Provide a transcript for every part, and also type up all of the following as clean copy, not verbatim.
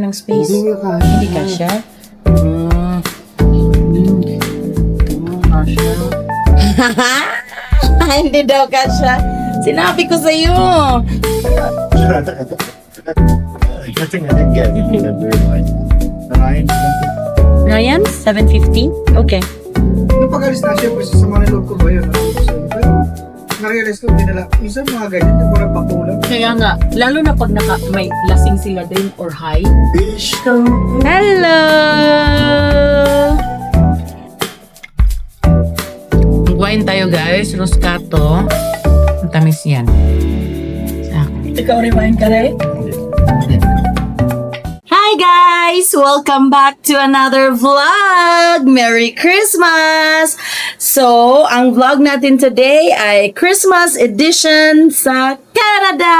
ng space? Hindi kasya. Hindi daw kasya. Sinabi ko sa iyo. Ryan, 7:15? Okay. Nung pag-alis na siya, pwede sa mga loob ko ba yun? Pero, na-realize ko, dinala, minsan mga ganyan, yung parang pakulang. Kaya nga, lalo na pag may lasing sila din or high. Hello! Magwain tayo guys, Roscato. Ang tamis yan. Ikaw rewind ka rin? Hi guys! Welcome back to another vlog! Merry Christmas! So, ang vlog natin today ay Christmas edition sa Canada!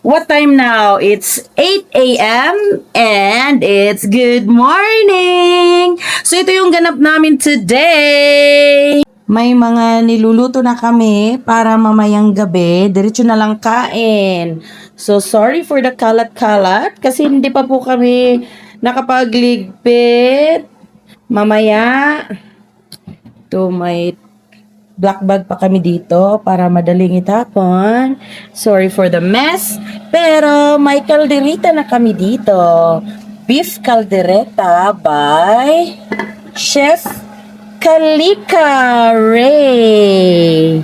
What time now? It's 8 a.m. and it's good morning! So, ito yung ganap namin today! May mga niluluto na kami para mamayang gabi, diretso na lang kain. So, sorry for the kalat-kalat kasi hindi pa po kami nakapagligpit. Mamaya, may black bag pa kami dito para madaling itapon. Sorry for the mess. Pero may kaldereta na kami dito. Beef caldereta by Chef Kalika Ray.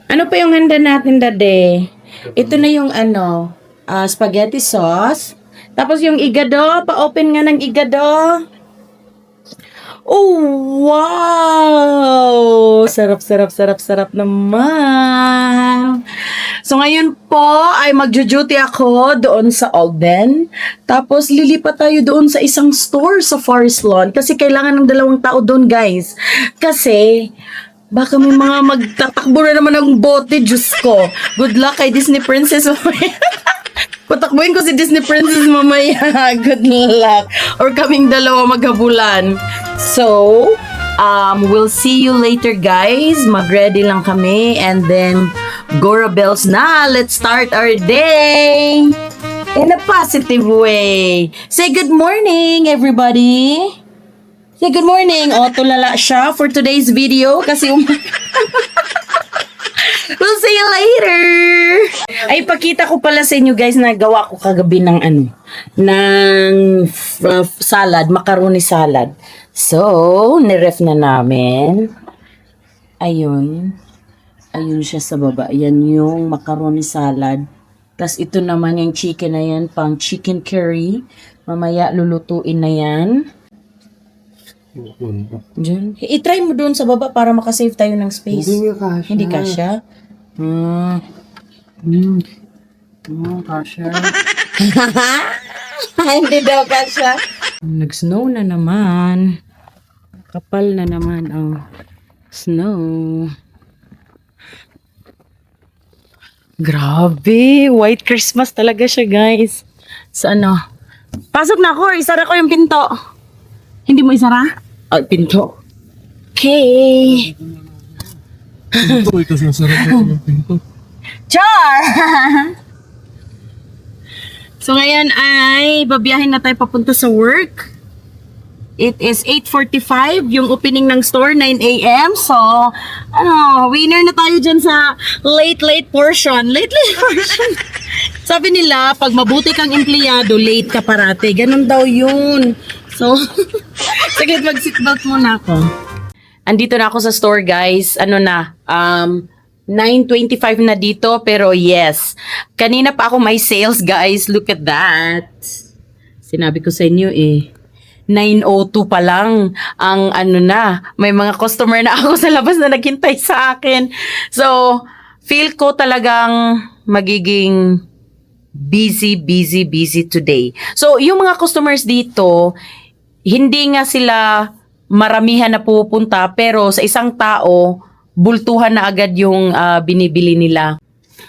Ano pa yung handa natin, Dade? Ito na yung spaghetti sauce. Tapos yung igado, pa-open nga ng igado. Oh, wow! Sarap naman. So, ngayon po ay magjo-duty ako doon sa Alden. Tapos, lilipat tayo doon sa isang store sa Forest Lawn. Kasi kailangan ng 2 tao doon, guys. Kasi, baka may mga magtatakbo na naman ng bote, Diyos ko. Good luck kay Disney Princess. Patakbuhin ko si Disney Princess mamaya. Good luck. Or kaming 2 maghabulan. So, we'll see you later, guys. Mag-ready lang kami. And then, Gora Bells na. Let's start our day. In a positive way. Say good morning, everybody. Say good morning. O, tulala siya for today's video. Kasi we'll see you later. Ay, pakita ko pala sa inyo guys na gawa ko kagabi ng salad, macaroni salad. So, niref na namin. Ayun. Ayun siya sa baba. Yan yung macaroni salad. Tapos ito naman yung chicken na yan, pang chicken curry. Mamaya lulutuin na yan. Diyan. I-try mo doon sa baba para makasave tayo ng space. Hindi kasya. Kasya. Hindi daw kasya. Nag-snow na naman. Kapal na naman ang snow. Grabe. White Christmas talaga siya, guys. Sa pasok na ako. Isara ko yung pinto. Hindi mo isara? Pinto. Okay. Pinto, ito sinasarap yung pinto. Char! So ngayon ay babiyahin na tayo papunta sa work. It is 8:45, yung opening ng store 9 a.m. So, winner na tayo dyan sa late portion. Late portion. Sabi nila, pag mabuti kang empleyado, late ka parate. Ganun daw yun. So, saglit mag-seatbelt muna ako. Andito na ako sa store, guys. 9:25 na dito, pero yes. Kanina pa ako may sales, guys. Look at that. Sinabi ko sa inyo 9:02 pa lang ang may mga customer na ako sa labas na naghintay sa akin. So, feel ko talagang magiging busy today. So, yung mga customers dito, hindi nga sila maramihan na pupunta, pero sa isang tao, bultuhan na agad yung binibili nila.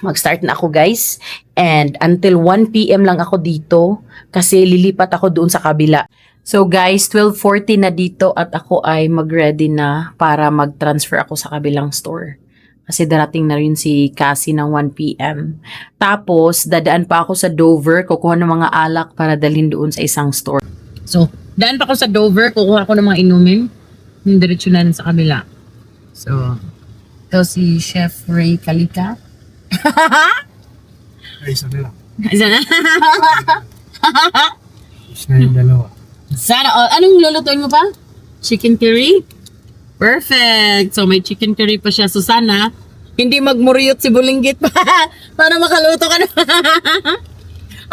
Mag-start na ako, guys. And until 1 p.m. lang ako dito kasi lilipat ako doon sa kabila. So guys, 12:40 na dito at ako ay mag-ready na para mag-transfer ako sa kabilang store. Kasi darating na rin si Cassie ng 1 p.m. Tapos, dadaan pa ako sa Dover, kukuha ng mga alak para dalhin doon sa isang store. So, daan pa ako sa Dover, kukuha ako ng mga inumin. Yung diretso na rin sa kabila. So, ito si Chef Ray Kalika. Ay, isa na lang. Isa na. Isa na yung dalawa. Sana all. Anong lulutuin mo pa? Chicken curry? Perfect! So, may chicken curry pa siya. So, sana, hindi magmuriyot si Bulinggit pa para makaluto ka na.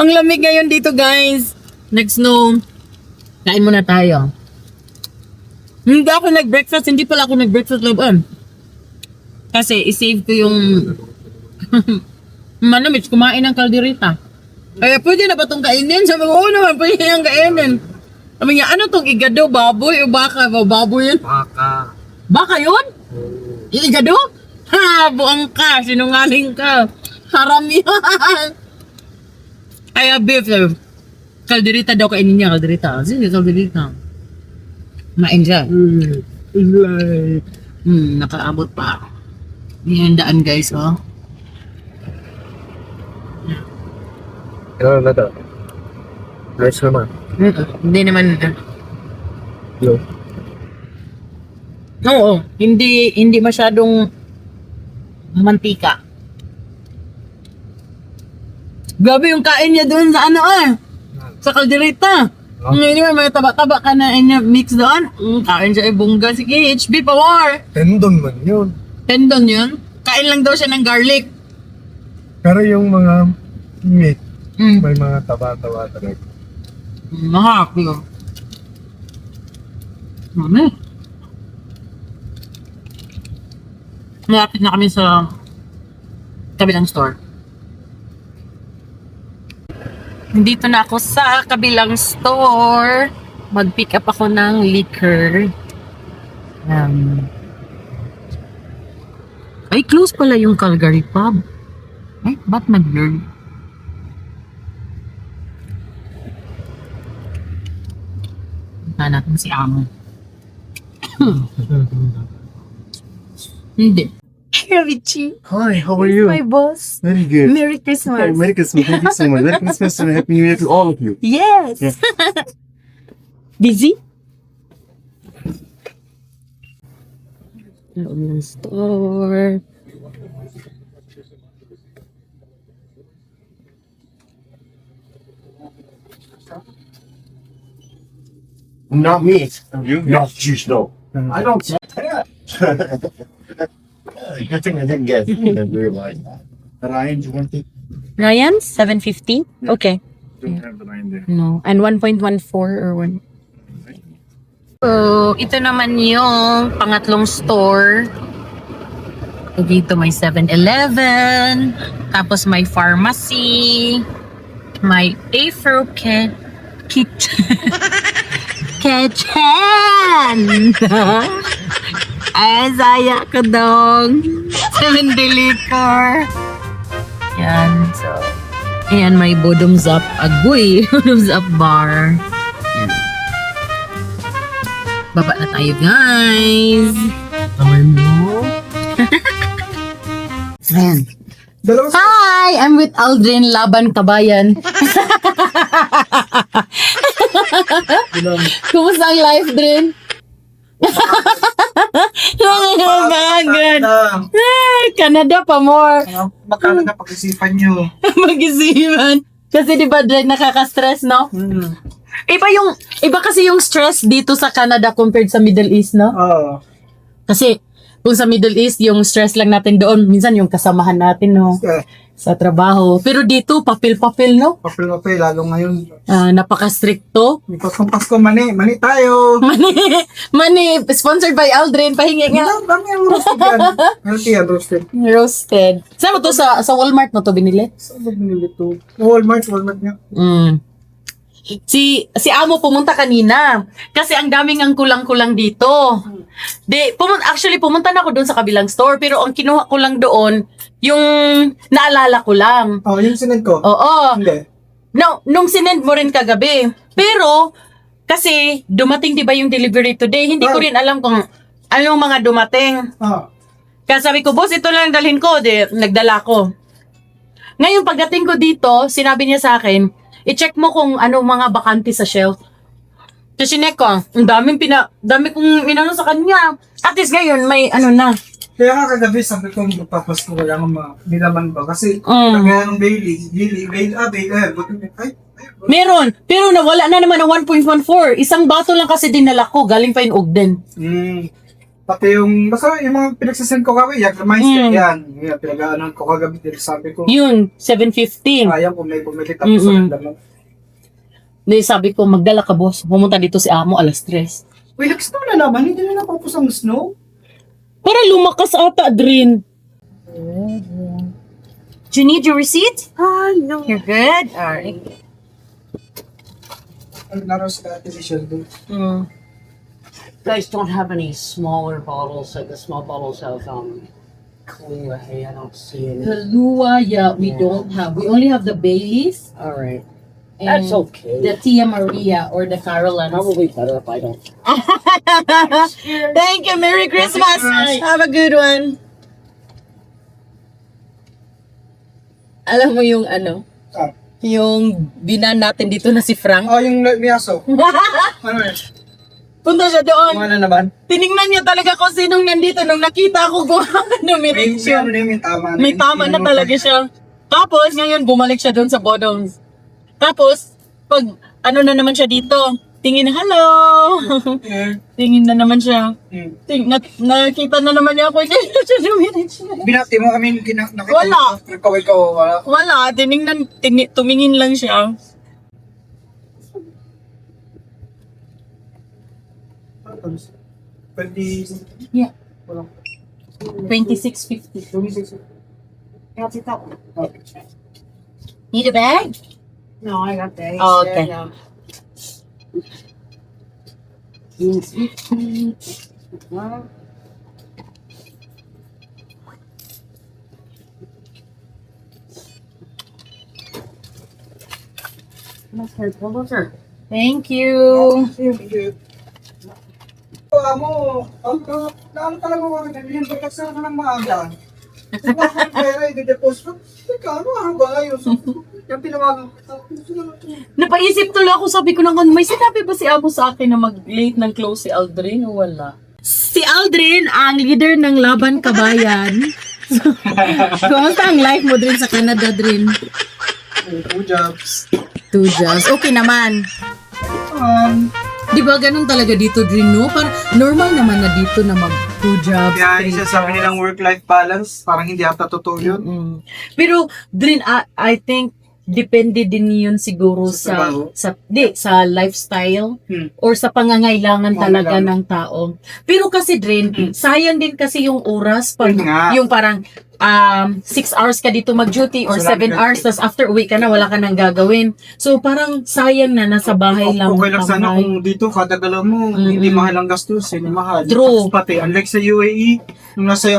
Ang lamig ngayon dito, guys. Nag-snow. Kain muna tayo. Hindi ako nag-breakfast. Hindi pala ako nag-breakfast, love. Kasi, isave ko yung manamits, kumain ng kalderita. Kaya pwede na ba itong kainin? Sabi ko, oo naman, pwede niyang kainin. Sabi niya, ano itong igado? Baboy o baka? Baboy yun? Baka. Baka yun? Yung igado? Ha, buang ka, sinungaling ka. Haram yan. Ay, beef. Kalderita daw kainin niya, kalderita. Sige, kalderita. Main siya. Nakaabot pa. Yan daan, guys, oh. Ano na to? Nice naman. Hindi naman. Hello. Oo, hindi masyadong mantika. Grabe yung kain niya doon sa ano sa kaldereta. Ngayon may taba-taba ka na mix doon. Kain siya bongga. Sige, HB power. Tendon man yun. Tendon yun. Kain lang daw siya ng garlic. Pero yung mga meat, may mga taba-taba talaga. Mahap yun. Malapit na kami sa kabilang store. Nandito na ako sa kabilang store. Mag-pick up ako ng liquor. Ay, close pala yung Calgary Pub. Ay, ba't nag-blur? Punta natin si Amo. Hindi. Hi, Richie. Hi, how are you? My boss. Very good. Merry Christmas. Merry Christmas. Thank you so much. Merry Christmas and Happy New Year to all of you. Yes. Yeah. Busy? Loob ng store. Not me. You? Not juice, no. I don't say that. Good thing I didn't get. I didn't realize that. Ryan, do you want to Ryan, 750? Okay. Don't have the line there. No. And 1.14 or 1. So, ito naman yung pangatlong store. Dito may 7-Eleven. Tapos may pharmacy. May Afro Kitchen. Ay, saya ko dong. 7-Liquor. Yan. So, ayan, may Bottoms Up Agoy. Bottoms Up Bar. Yan. Baba na tayo, guys. Kamay mo. Ayan. Dalawa sa... Hi! I'm with Aldrin Laban Kabayan. Kumusta ang life, Drin? Oh my God. Ay, Canada pa more. Magkano na pag-isipan nyo? Mag-isipan. Kasi di ba, Drin, nakaka-stress, no? Iba kasi yung stress dito sa Canada compared sa Middle East, no? Oo. Kasi, kung sa Middle East, yung stress lang natin doon, minsan yung kasamahan natin, no? Sa trabaho. Pero dito, papel-papel, no? Papel-papel, lalo ngayon. Napaka-stricto. Pasko, mani tayo. Money, sponsored by Aldrin, pahingi nga. Dami ang roasted yan. Healthy yan, roasted. Roasted. Saan mo to? Sa Walmart mo to binili? Saan ba binili to? Walmart nga. Si Amo pumunta kanina kasi ang daming ang kulang-kulang dito. Pumunta na ako doon sa kabilang store pero ang kinuha ko lang doon yung naalala ko lang. Oh, yung sinend ko? Oo. Hindi. No, nung sinend mo rin kagabi. Pero kasi dumating 'di ba yung delivery today, hindi ko rin alam kung anong mga dumating. Ah. Kaya sabi ko, boss, ito lang ang dalhin ko. Di, nagdala ko. Ngayon, pagdating ko dito, sinabi niya sa akin, i-check mo kung ano mga bakante sa shelf. Kasi sinek ko, ang dami kong inano sa kanya. At least ngayon, may ano na. Kaya nga kagabi, sabi ko, magpapasko ko lang nilaman ba? Kasi, Mm. kagaya ng Bailey, Meron, pero nawala na naman ang 1.14. Isang bato lang kasi dinala ko, galing pa yung Ogden. Pati basta yung mga pinagsasend ko kagabi, Jägermeister, yan. Yan, pinag-aanan ko kagabi, dahil sabi ko, Yun, 7.15. sayang kung may bumili tapos sa nagdala. Di sabi ko, magdala ka boss. Pumunta dito si Amo, alas 3. Wait, nag-snow na naman, hindi na napapos ang snow. Para lumakas ata, Adrin. Do you need your receipt? No. You're good? Alright. Ang laro sa television doon. Guys don't have any smaller bottles, like the small bottles of Kahlua. Hey, I don't see any. Kahlua, yeah, we don't have. We only have the Baileys. All right. And That's okay. the Tia Maria or the Carolans. Probably better if I don't. Thank you. Merry Christmas. Have a good one. Alam mo yung ano? Ah. Yung binan natin dito na si Frank. Oh, yung miyaso. Ano yun? Punta siya doon. Ano naman? Tiningnan niya talaga kung sinong nandito. Nung nakita ko numerasyon. May tama. May tama na talaga siya. Tapos, ngayon, bumalik siya doon sa Bodong. Tapos, pag ano na naman siya dito, tingin, hello! Tingin na naman siya. Nakita na naman niya ako, hindi na siya dumiretso. Binati mo, nakita Wala. Ikaw, wala. Wala, tumingin lang siya. Yeah. 26.50. Need a bag? No, I got that. Oh, okay. Thank you. Amo, naano talaga ko ganyan, pagkasama ng maaga. Pera, i-deposit ko. Teka, ano ba ayos? Yung tinawagan ko. Napaisip tuloy ako, sabi ko naman, may sinabi ba si Amo sa akin na mag-late ng close si Aldrin o wala? Si Aldrin, ang leader ng Laban Kabayan. Kumusta ang life mo drin sa Canada, Drin? 2 jobs. 2 jobs. Okay naman. Di ba ganun talaga dito, Drin, no? Parang normal naman na dito na mag-2 jobs. Kaya 3 isa sa kanilang work-life balance, parang hindi ata totoo yun. Pero, Drin, I think, depende din yun siguro Sa trabaho? sa lifestyle or sa pangangailangan talaga ng tao. Pero kasi Drin, sayang din kasi yung oras pag Yun nga. yung parang 6 hours ka dito mag-duty or 7 hours tapos after uwi ka na wala ka nang gagawin. So parang sayang na nasa bahay lang. Okay lang sana tambay. kung dito, kadagalan mo, hindi mahal ang gastos, hindi mahal. True. Tapos pati, unlike sa UAE, nung nasa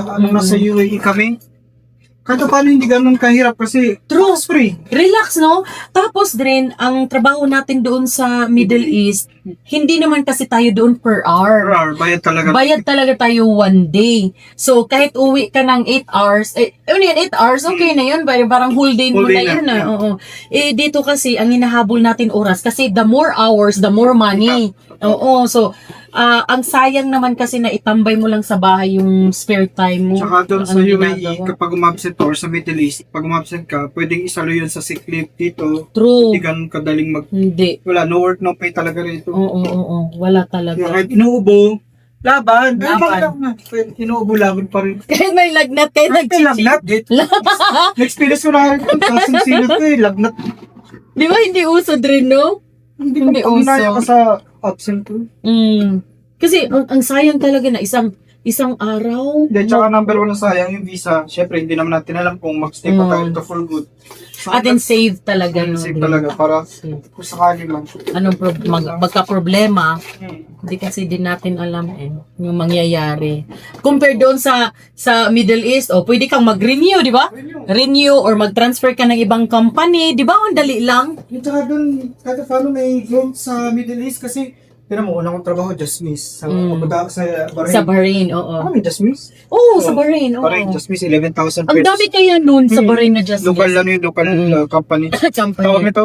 UAE kami, kahit paano hindi ganun kahirap kasi tax free. Relax, no? Tapos din, ang trabaho natin doon sa Middle East, hindi naman kasi tayo doon per hour. Bayad talaga. Bayad talaga tayo one day. So, kahit uwi ka ng 8 hours, ano yan, 8 hours, okay na yun. Parang whole day mo Whole day na yun. na. Oo. Dito kasi, ang hinahabol natin oras, kasi the more hours, the more money. Oo. So, ang sayang naman kasi na itambay mo lang sa bahay yung spare time mo. Tsaka doon sa Anong UAE, ginagawa? kapag umabsent or sa Middle East, pag umabsent ka, pwedeng isalo yun sa sick leave dito. True. Hindi ganun kadaling Hindi. wala, no work, no pay talaga rito. Oo. Wala Kaya talaga. kahit inuubo, laban. Laban. Inuubo, laban pa rin. Kahit may lagnat, kahit nag-chichi. Lagnat, git. Experience ko na rin. Kasing silot ko eh, lagnat. Di ba hindi uso din, no? Hindi Pag naya uso. ka sa absent ko. Kasi ang sayang talaga na isang araw. Then, tsaka number 1 na sayang yung visa. Siyempre, hindi naman natin alam kung mag-stay pa tayo ito for good. So, At then save talaga. No, save din. talaga para kung sakali lang. Anong magka-problema, hindi kasi din natin alam yung mangyayari. Compare doon sa Middle East, pwede kang mag-renew, di ba? Renew or mag-transfer ka ng ibang company, di ba? Ang dali lang. Yung tsaka doon, kahit paano may growth sa Middle East kasi Tinan mo, unang kong trabaho, Just Miss. Sa, sa Bahrain. Sa Bahrain, oo. Kami, Just Miss. Oo, sa Bahrain, oo. Bahrain, Just Miss, 11,000 Ang pesos. dami kaya nun sa Bahrain na just Local ano yung local company. Tawag company. nito,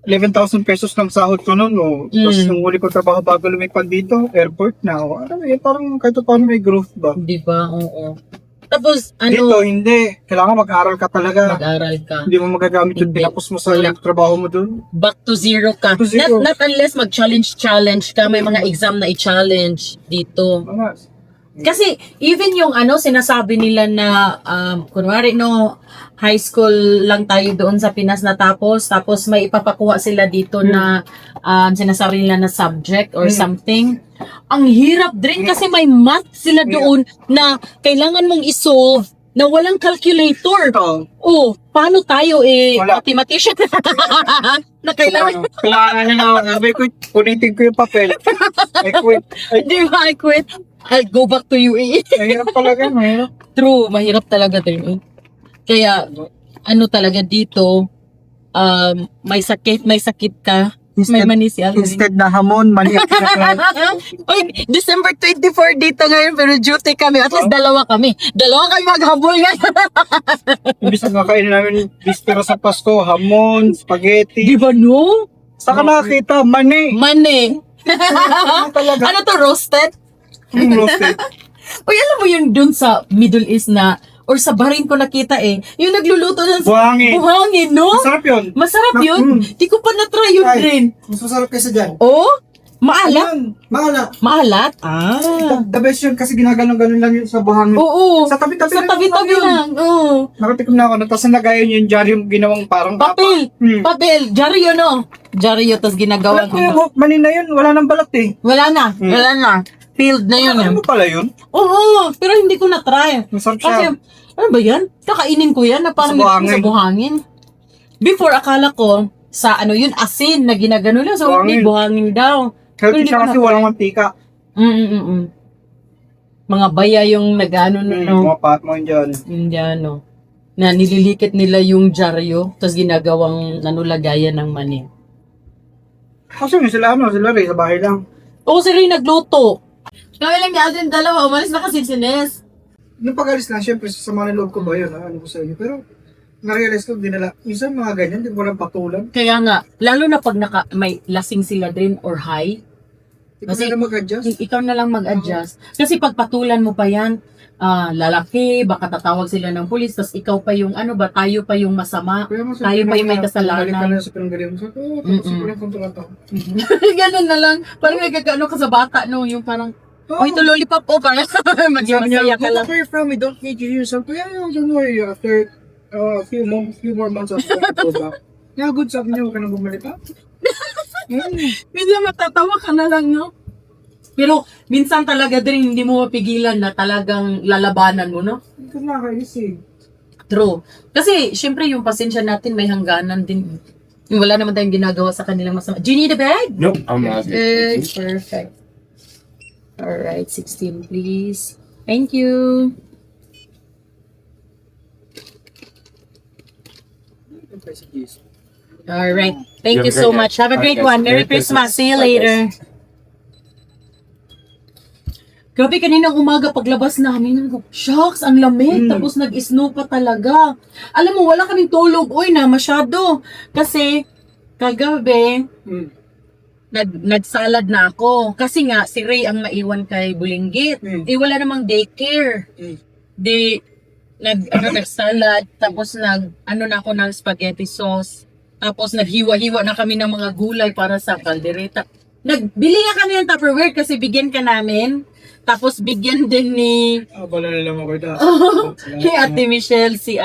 11,000 pesos ng sahod ko noon. Oh. Tapos nung huli ko trabaho bago lumipad dito, airport na. Oh. Ano yun, parang kahit paano may growth ba? Di ba? Oo. Tapos, Dito, hindi. Kailangan mag-aral ka talaga. mag-aral ka. Hindi mo magagamit yung Hindi. tinapos mo sa Wala. trabaho mo doon. Back to zero ka. To zero. Not unless mag-challenge ka. May mga exam na i-challenge dito. Kasi, even yung sinasabi nila na, kunwari, high school lang tayo doon sa Pinas natapos, tapos may ipapakuha sila dito na sinasabi nila na subject or something. Ang hirap din kasi may math sila doon na kailangan mong isolve na walang calculator. Ito, Oh, paano tayo Wala. mathematician na kailangan? kailangan na sabi ko, punitin ko yung papel. I quit. Hindi ba, I quit? I'll go back to UAE. Mahirap talaga, mahirap. True, mahirap talaga din. Kaya, talaga dito, may sakit ka, may mani si Alvin. Instead na hamon, mali ang kinakain. Oy, December 24 dito ngayon, pero duty kami. At least dalawa kami maghabol ngayon. Imbis na kakainin namin bispero sa Pasko, hamon, spaghetti. Di ba, no? Saka nakakita, mani. Mani. Talaga. Ano to, roasted? Roasted. Uy, alam mo yun dun sa Middle East na, or sa Bahrain ko nakita yung nagluluto ng Buhangin. buhangin, no? Masarap yun. Masarap yun. Di ko pa na-try yun Ay. din. Mas masarap kaysa dyan. Oh? Maalat? Ayun, maalat. Maalat? Ah. The best yun kasi ginaganon-ganon lang yun sa buhangin. Oo. Sa tabi-tabi Sa lang tabi-tabi yun. lang. Oo. Nakatikim na ako na, tapos nagayon yung jar yung ginawang parang Papel. Papel. Jaryo, no? Jaryo, tas ginagawa Alam ko yung mani na yun, wala nang balat eh. Wala na. Wala na. Field na yun. Ano pala yun? Oo. Pero hindi ko na-try. Masarap Kasi, siya. ano ba yan? Kakainin ko yan na parang Sa buhangin. sa buhangin. Before, akala ko, sa yun, asin na ginagano lang. So, hindi, buhangin daw. Pero Healthy hindi siya ko kasi na-try. walang mantika. Mga baya yung nag-ano, Mga pat mo dyan. Indiano. Na nililikit nila yung jaryo, tapos ginagawang lagayan ng mani. Kasi yun sila Ray, sa bahay lang. Oo, si Ray nagluto. Kami lang ni Alden dalawa, umalis na kasi si Nes. Nung pag-alis na, syempre, sa mga loob ko ba yun, ano ko sa inyo. Pero, na-realize ko, dinala. Minsan mga ganyan, di mo lang patulan. Kaya nga, lalo na pag may lasing sila din or high, Hindi Kasi- ko na mag-adjust. ikaw na lang mag-adjust. Kasi pag patulan mo pa yan, lalaki, baka tatawag sila ng pulis, tapos ikaw pa yung tayo pa yung masama. Kaya mas- Tayo pa yung may Balik ka kasalanan. na sa pinanggaling mo. Sabi ko, tapos ko lang kontrata. Ganun na lang. Parang nagkakaano ka sa bata, no? Yung parang, Oo. oh, ito lollipop, oh, parang maging Sabi niya, masaya ka lang. where you from? We don't need you here. Sabi ko, yeah, don't worry. After a few more months after I go back. Yeah, good. Sabi niya, huwag ka nang bumalik ha. Minsan matatawa ka na lang, no? Pero minsan talaga din hindi mo mapigilan na talagang lalabanan mo, no? Ito nakakainis eh. True. Kasi, syempre, yung pasensya natin may hangganan din. Wala naman tayong ginagawa sa kanilang masama. Do you need a bag? Nope, I'm not. Perfect. Alright, 16 please. Thank you. Alright. Thank you so much. Have a great one. Merry Christmas. See you later. Grabe, kaninang umaga paglabas namin, shucks, ang lamig. Tapos nag-snow pa talaga. Alam mo, wala kaming tulog. Uy, na masyado. Kasi, kagabi, nagsalad na ako. Kasi nga, si Ray ang naiwan kay Bulinggit. Wala namang daycare. Nagsalad, tapos na ako ng spaghetti sauce. Tapos naghiwa-hiwa na kami ng mga gulay para sa kaldereta. Nagbili nga kami ng Tupperware kasi bigyan ka namin. Tapos bigyan din ni Wala na lang ako ito. ni Ate Michelle si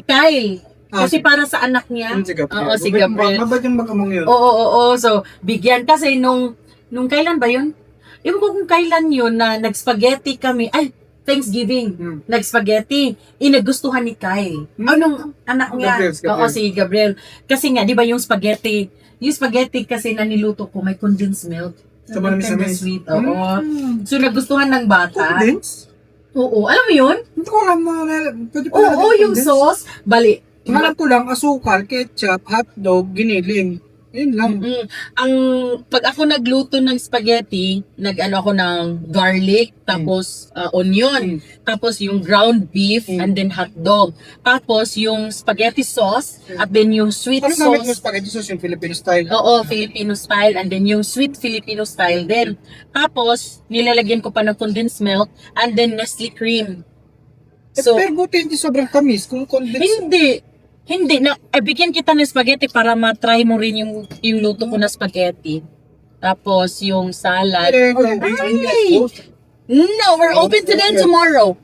Kyle. Kasi para sa anak niya. Si Gabriel. Oo, si Gabriel. Mabait yung magamang yun. Oo. So, bigyan. Kasi nung kailan ba yun? Yung kung kailan yun na nag-spaghetti kami. Ay, Thanksgiving. Nag-spaghetti. Inagustuhan ni Kyle. Anong anak niya? Gabriel, si Gabriel. Oo, si Gabriel. Kasi nga, di ba yung spaghetti kasi na niluto ko, may condensed milk. Sa mga Kind of misamis. sweet. Oo. So, nagustuhan ng bata. Condensed? Oo. Alam mo yun? Hindi ko alam pwede pa Oo, yung sauce. Bali. Alam ko lang, asukal, ketchup, hotdog, giniling. Yun lang. Ang pag ako nagluto ng spaghetti, nag-ano ako ng garlic, tapos onion, tapos yung ground beef, and then hot dog. Tapos yung spaghetti sauce, at then yung sweet Ano gamit mo sauce. spaghetti sauce yung Filipino style? Oo, Filipino style, and then yung sweet Filipino style din. Tapos, nilalagyan ko pa ng condensed milk, and then Nestle cream. So, pero buti hindi sobrang tamis kung condensed. hindi na bigyan kita ng spaghetti para ma-try mo rin yung luto ko na spaghetti. Tapos yung salad. Ay! No, we're open today and tomorrow.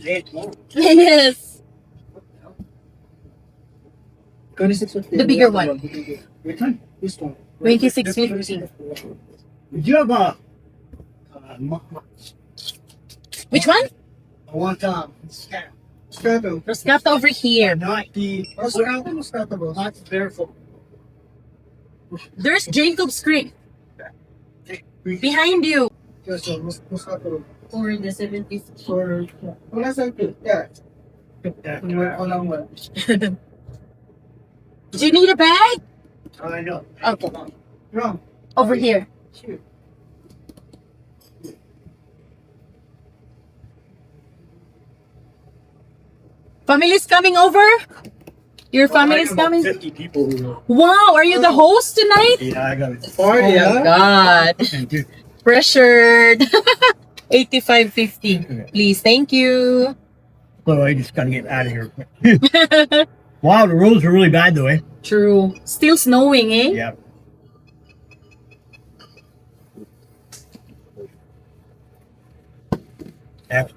Yes. 26.50. The bigger one. Which one? This one. 26.50. Do you have a Which one? I want Moscato. Roscato over here. not the Moscato, boss. not barefoot. There's Jacob's Creek. Behind you. Yes, sir. Moscato. For the 70s. Or, wala sa yeah. Walang wala. Do you need a bag? I know. Okay. Wrong. Over here. Shoot. Family's coming over? Your family's coming? 50 people who know. Wow, are you the host tonight? Yeah, I got it. Party, Oh my God. Thank you. Pressured. 85.50. Please, thank you. So I just gotta get out of here. Wow, the roads are really bad though, eh? True. Still snowing, eh? Yeah. Yeah.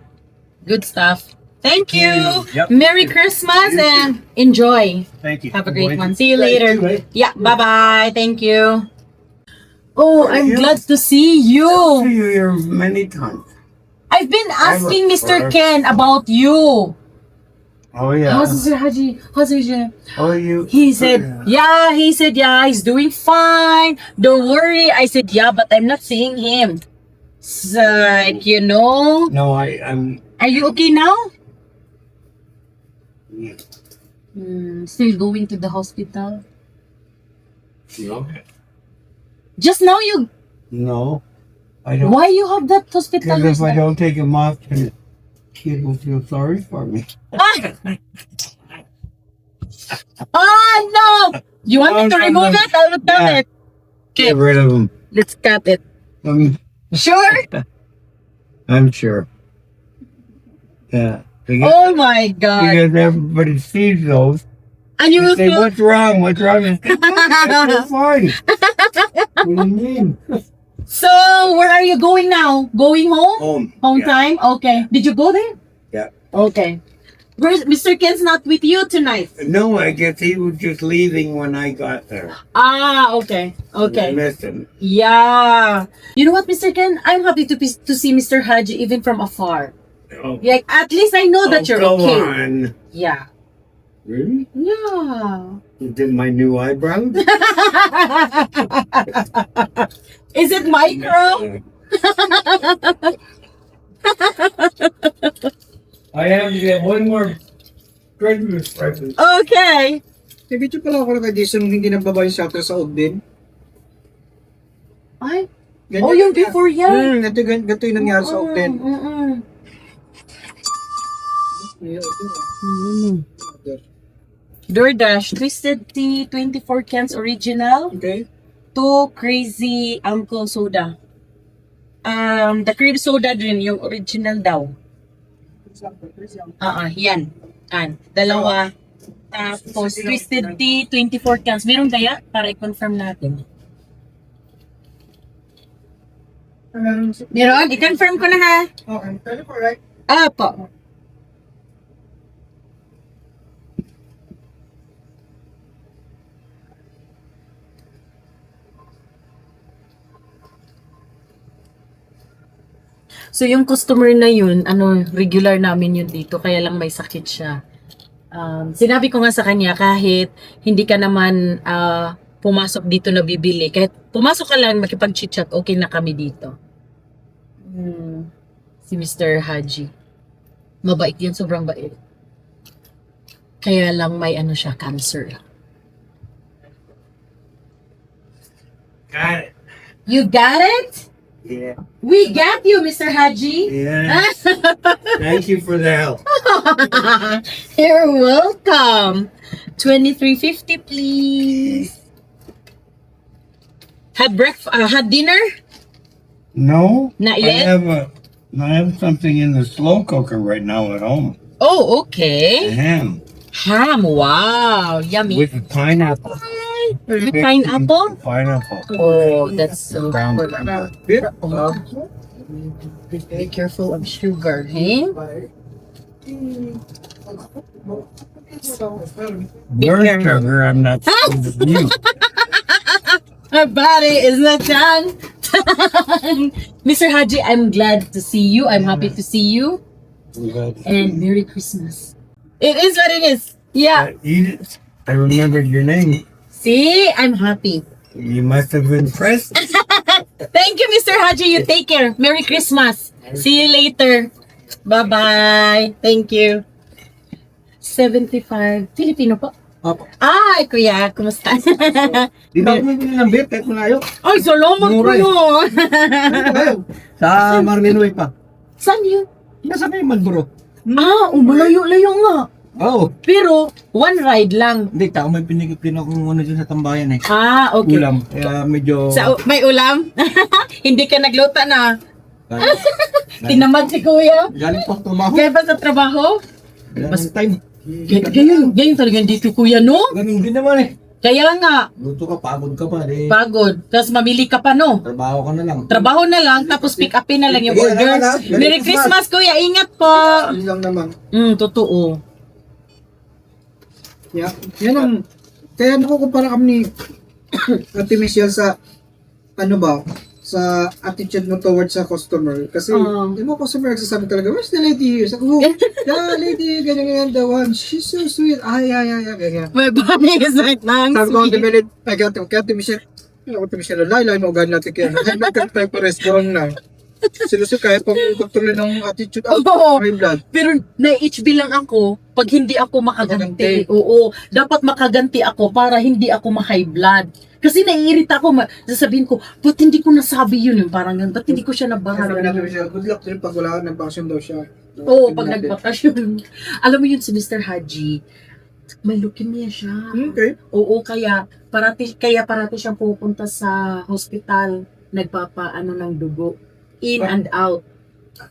Good stuff. Thank you. Yep. Merry Christmas and enjoy. Thank you. Have a great Boy. one. See you Thank later. you, eh? Yeah, bye-bye. Thank you. Oh, I'm glad to see you. you here many times. I've been asking I'm a Mr. first. Ken about you. Oh yeah. How's Mr. Haji? How's Haji? Oh you. He said, yeah, he's doing fine. Don't worry. I said, yeah, but I'm not seeing him. It's like, you know. No, I'm. Are you okay now? Yeah. Still going to the hospital? No. Just now you, No. I don't. why you have that hospital? Because if I don't take him off, the kid will feel sorry for me. Ah! Oh no! You want me to No, remove no. it? I will tell Yeah. it. Get rid of him. Let's cut it. Sure? I'm sure. Yeah. Because, Oh my God. because everybody sees those. And you They will say, feel... what's wrong? What's wrong? I say, "That's fine. What do you mean? So, where are you going now? Going home? Home. Home Yeah. time? Okay. Did you go there? Yeah. Okay. Where's Mr. Ken's not with you tonight? No, I guess he was just leaving when I got there. Ah, okay. I Okay. missed him. Yeah. You know what, Mr. Ken? I'm happy to see Mr. Haji even from afar. Oh, Like, at least I know that you're go okay. on. Yeah. Really? Yeah. You did my new eyebrows? Is it micro? I have to get one more Christmas present. Okay. May video pala ako kay Jason nung hindi nagbaba yung shutter sa Ogden. Ay. Ganyan Oh, yung before yan. Ganito yung nangyari sa Ogden. DoorDash, Twisted Tea, 24 cans original, Okay? 2 Crazy Uncle Soda. The cream soda din, yung original daw. Yan. Dalawa. Tapos, Twisted Tea, 24 cans. Meron kaya? Para i-confirm natin. Meron? I-confirm ko na ha. Okay. 24, right? Apo. So yung customer na yun, regular namin yun dito, kaya lang may sakit siya. Sinabi ko nga sa kanya, kahit hindi ka naman pumasok dito na bibili, kahit pumasok ka lang makipag-chit-chat, okay na kami dito. Si Mr. Haji. Mabait yan, sobrang bait. Kaya lang may siya, cancer. Got it. You got it? Yeah. We got you, Mr. Haji. Yeah. Thank you for the help. You're welcome. 23.50, please. Had had dinner? No. Not I yet? have something in the slow cooker right now at home. Oh, okay. Ham Ham, wow, yummy. with pineapple. With pineapple? Pineapple. Oh, that's so Brown good. pineapple. Be careful of sugar, hey? Your sugar, I'm not sure you. My body is not done. Mr. Haji, I'm glad to see you. I'm happy to see you. And Merry Christmas. It is what it is. Yeah. I remembered your name. See, I'm happy. You must have been present. Thank you, Mr. Haji. You take care. Merry Christmas. See you later. Bye-bye. Thank you. 75. Filipino po? Opo. Ay, kuya. Kumusta? Di ba ako bumili ng beef kahit malayo? Ay, salamat Mura eh. kuya. Sa Marlinoy pa. Saan yun? Nasa may Malboro. Ah, malayo-layo nga. Oo. Pero, one ride lang. Hindi, tao may pinigipin akong ano dyan sa tambayan eh. Ah, okay. Ulam. Kaya medyo... May ulam? Hindi ka nagluto na. Tinamad si kuya. Galing pa trabaho. Kaya ba sa trabaho? Mas time. Ganyan talaga dito kuya, no? Ganun din naman eh. Kaya nga, Luto ka, pagod ka pa. Eh. pagod. Tapos mamili ka pa, no? Trabaho ka na lang. Trabaho na lang, tapos pick upin na lang yung Sige, order. naman, ha? Merry Christmas, kuya. Ingat po. Yun lang naman. Totoo. Yeah. Yan ang... Kaya nakukumpara kami ni Ate Michelle sa... Ano ba? Sa attitude mo towards sa customer. Kasi, yung mga customer nagsasabi talaga, where's the lady here? Sabi ko, yeah, lady, ganyan, the one. She's so sweet. Ay, ganyan. My body is right now. Sabi ko, develop, kaya Ate Michelle, Ate Michelle, laylay mo, ugan natin kaya. Nagkakit tayo pa restaurant na. Sinusi kaya pang kontrolin ng attitude. Oo. May blood. Pero na-HB lang ako pag hindi ako makaganti. Makaganti. Oo. Dapat makaganti ako para hindi ako ma-high blood. Kasi naiirita ako. Sasabihin ko, ba't hindi ko nasabi yun? Yung parang ganun. Ba't hindi ko siya Sabi natin nabaharan? Michelle, good luck din pag wala ka nag-vaccine daw siya. Oo, pag nagbakasyon. Alam mo yun si Mr. Haji, may leukemia siya. Okay. Oo, kaya parati siyang pupunta sa hospital, nagpapaano ng dugo. In and out.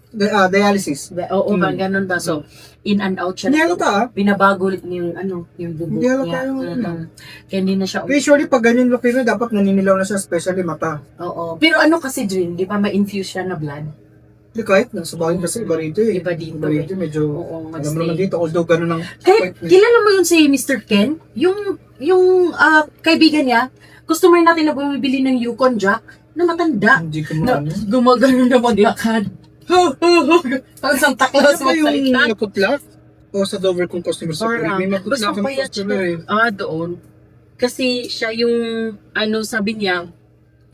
Dialysis. Oo, ganun ba? So, in and out siya. Hindi halata Binabago ulit yung dugo Hindi halata niya. yung Kaya hindi na siya. Usually pag ganyan laki na, dapat naninilaw na siya, especially mata. Oo. Pero ano kasi, Drin, di ba ma-infuse siya na blood? Hindi kahit, nasa bahay kasi iba rito eh. Iba dito. Iba rito, medyo, Oo, alam mo naman dito, although ganun ang Eh, kilala mo yun si Mr. Ken? Yung kaibigan niya, customer natin na bumibili ng Yukon Jack, na matanda. Hindi ko Na, maano. gumagano na maglakad. Parang Santa Claus Ano ba yung magsalita. naputla? O sa Dover kong customer support? Or, May maputla basta kang payat customer eh. siya. Doon. Kasi siya yung, sabi niya,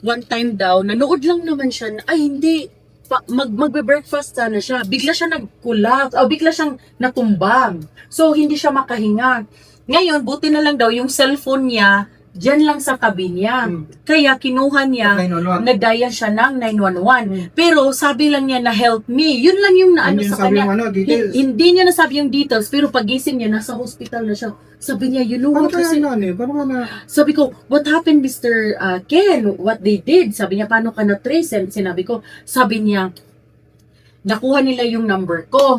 one time daw, nanood lang naman siya, ay hindi, magbe-breakfast sana siya. Bigla siya nag-collapse, o bigla siyang natumbang. So, hindi siya makahinga. Ngayon, buti na lang daw, yung cellphone niya, dyan lang sa tabi niya. Kaya kinuha niya, 911. nag-dial siya ng 911. Pero sabi lang niya na help me. Yun lang yung naano Hindi sa sabi kanya. yung ano, details. Hindi niya nasabi yung details, pero pagising niya, nasa hospital na siya. Sabi niya, you know Paano what? kaya Kasi, na ano eh? Paano ka na... sabi ko, what happened, Mr. Ken? What they did? Sabi niya, paano ka na-trace? And sinabi ko, sabi niya, nakuha nila yung number ko.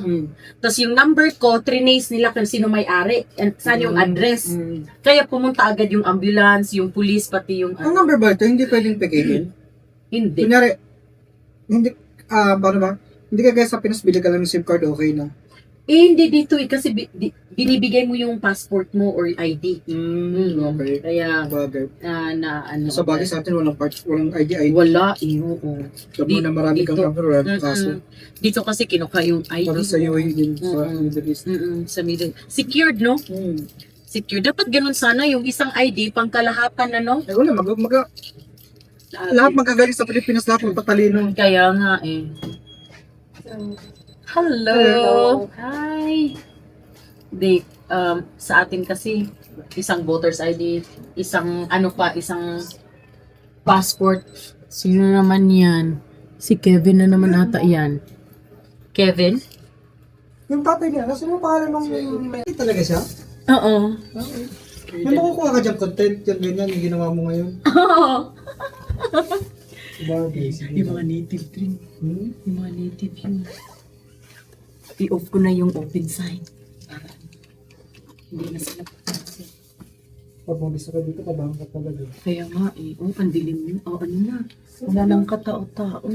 Tapos yung number ko, trinace nila kung sino may-ari and saan yung address. Kaya pumunta agad yung ambulance, yung police, pati yung... Ang number ba ito? Hindi pwedeng pekitin? Hindi. Kunyari, hindi, paano ba? Hindi ka guys sa Pinas, bili ka lang ng SIM card, okay na. Hindi dito eh, kasi binibigay mo yung passport mo or ID. Okay. Kaya, Bagay. Sa bagay sa atin, walang ID. wala eh, oo. Sabi mo na marami kang dito. number, walang kaso. Dito kasi kinuha yung ID. Parang sa UAE din, sa Mm-mm. Middle East. Sa middle. Secured, no? Secure. Dapat ganun sana yung isang ID pang kalahatan, ano? Eh wala, lahat magagaling sa Pilipinas, lahat magpatalino. Kaya nga eh. Hello. Hi. Sa atin kasi, isang voter's ID, isang passport. Sino naman yan? Si Kevin na naman ata yan. Kevin? Yung tatay niya, nasa mo pangalan nung may talaga siya? Oo. May makukuha ka dyan content, yung ganyan, yung ginawa mo ngayon. Bagay, sige. Yung mga native dream. Hmm? Yung mga native yun. I-off ko na yung open sign. Para hindi na sila papansin. Pag mabisa ka dito, kabahan ka talaga. Kaya nga eh. Oh, pandilim yun. Oh, ano na. Wala nang katao-tao.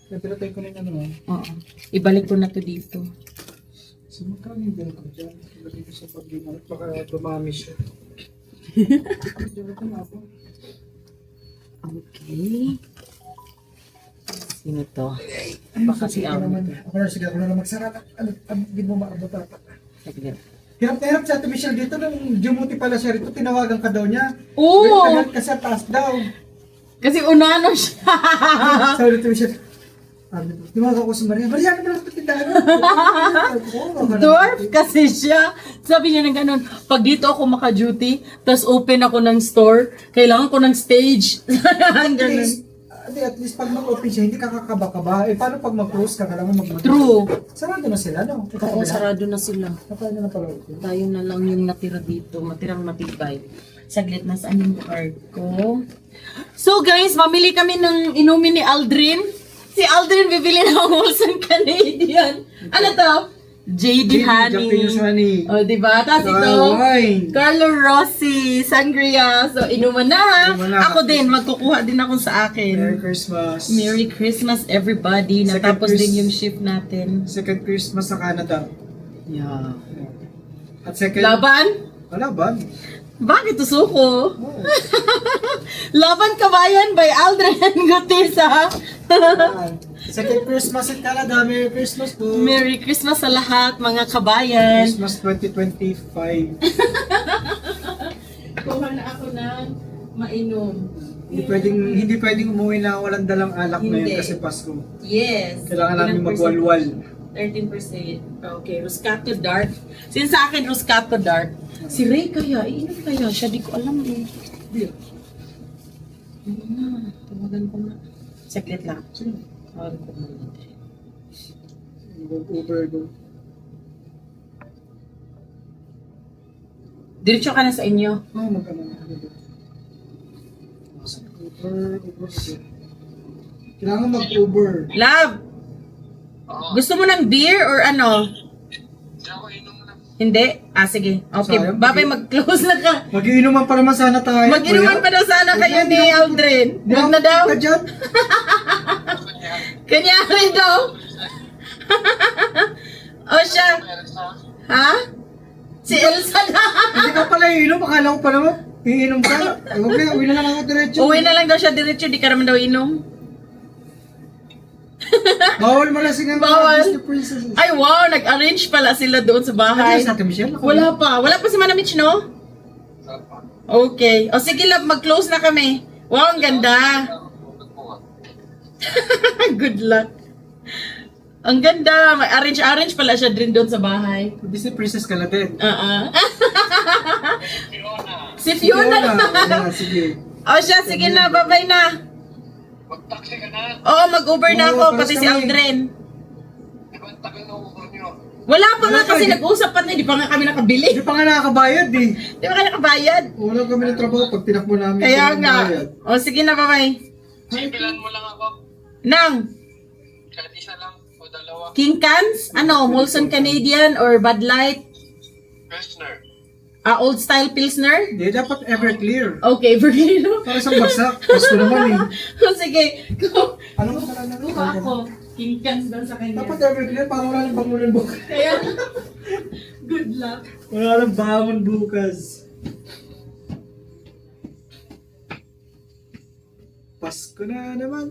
Napilatay ko na yung ano. Oo. Ibalik ko na to dito. So, magkano yung bill ko dyan? Ilagay ko sa pag-dinner. Baka dumami siya. Diyan ko na ako. Okay. Sino to? Baka si Awan to. Ako na, sige, ako na lang magsara. Ano, hindi mo maabot ata. Saglit. Hirap na hirap si Ate Michelle dito. Nung dumuti pala siya rito, tinawagan ka daw niya. Oo! Agad kasi ang taas daw. Kasi unano siya. Sabi ni Ate Michelle, timawagan ko si Maria. Maria, ano ba lang patindahan mo? Dwarf kasi siya. Sabi niya na ganun, pag dito ako maka-duty, tas open ako ng store, kailangan ko ng stage. Ganun. At least pag mag-open siya, hindi ka kakaba-kaba. Eh, paano pag mag-close ka, kailangan mag-mag- True. Sarado na sila, no? Oo, sarado na sila. Nakain na pala ito. Tayo na lang yung natira dito, matirang matibay. Saglit, nasaan yung card ko? So guys, mamili kami ng inumin ni Aldrin. Si Aldrin bibili ng Molson Canadian. Ano to? JD Japanese Honey. honey. O, diba? Tapos ito, Wine. Carlo Rossi, Sangria. So, inuman na. Inuman na. Ako din, magkukuha din ako sa Merry akin. Christmas. Merry Christmas everybody. Second Natapos Chris- din yung shift natin. Second Christmas sa Canada. Yeah. At second... Laban? Wala ba? Bakit susuko? Laban Kabayan by Aldrin Gutisa. Second Christmas in Canada. Merry Christmas po. Merry Christmas sa lahat, mga kabayan. Christmas 2025. Kuha na ako ng mainom. Hindi pwedeng umuwi na walang dalang alak Hindi. ngayon kasi Pasko. Yes. Kailangan namin Ilang magwalwal. percent? 13%. Okay, Roscato Dark. Since sa akin, Roscato Dark. Si Ray kaya, iinom kaya siya, di ko alam eh. Ano na, tawagan ko na. Saglit lang. Tawagan ko muna. Uber go. Diretso ka na sa inyo. Oh, magkano. Uber. Kailangan mag-Uber. Love! Gusto mo ng beer or ano? Hindi? Ah, sige. Okay, Sayang, babay, mag-close na ka. Mag-iinuman pa naman sana tayo. Mag-inuman pa daw sana kayo ni Aldrin. Huwag na daw. Ka dyan? Kanyari daw. O siya. Ha? Si Elsa na. Hindi ka pala iinom. Akala ko pa naman. Iinom ka. Eh, huwag na. Uwi na lang ako diretso. Uwi na lang daw siya diretso. Di ka naman daw inom. Bawal malasingan Bawal. Disney princesses. Ay, wow. Nag-arrange pala sila doon sa bahay. Ay, sa Ate Michelle? Wala pa. Wala pa si Manamich, no? Okay. O sige, love. Mag-close na kami. Wow, ang ganda. Good luck. Ang ganda. May arrange pala siya din doon sa bahay. Disney princess ka na din. Si Fiona. Yeah, sige. O siya, sige na. Bye-bye na. Mag-taxi ka na. Oo, mag-Uber na Oo, ako. pares Pati si kami. Aldrin. Di ba ang tagal na uber niyo? Wala pa nga Wala pa, kasi di- nag-usap pa na. Di pa nga kami nakabili. Hindi pa nga nakakabayad eh. Di pa kami nakabayad. Wala kami ng trabaho pag tinakbo namin. Kaya kami nga. bayad. O sige na, bye-bye. Sipilan mo lang ako. Nang, Kahit isa lang o dalawa. King Cans? Ano, Molson Canadian or Bud Light? Pilsner. Old Style Pilsner? Hindi, dapat Everclear. Okay, Vergino. Para sa bagsak. Pasko naman eh. O sige, go. Ano ba pala Kuha ako. King Cans daw sa kanya. Dapat Everclear para wala nang bangunan bukas. Kaya, good luck. Wala nang bangon bukas. Pasko na naman.